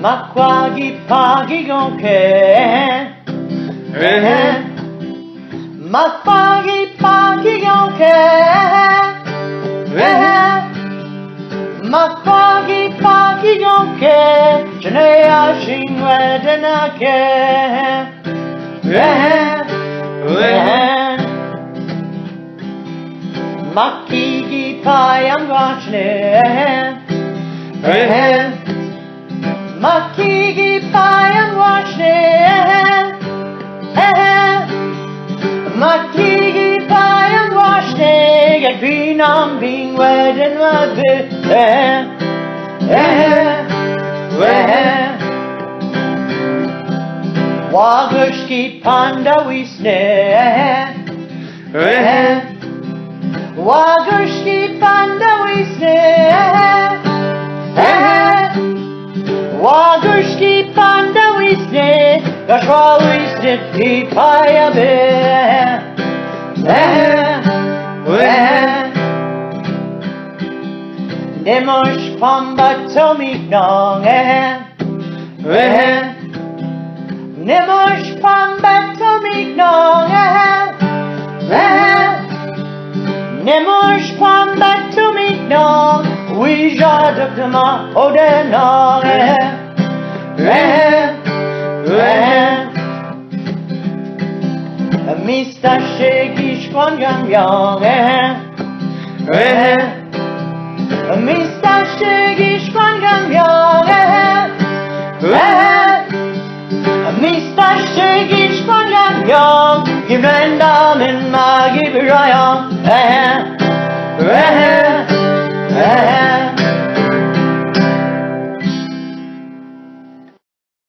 Makwagi pagi gonke Makwagi pagi gonke Makwagi pagi gonke Janaya shingwe denake Makigi payam wachne Makigi payam wachne Makigi payam wachne Get binam being wed and Wagushki panda wisne Wagushki panda wisne Wagushki panda wisne Gashwa wisne pipaya be Nemosh pamba tomik nong Nemosh pamba tomik nong Nemosh pamba tomik nong We jaduk ma odenong Mista shegish kon gamyong Mista shegish kon gamyong Mista shegish kon gamyong Gimrendam in ma gibirayong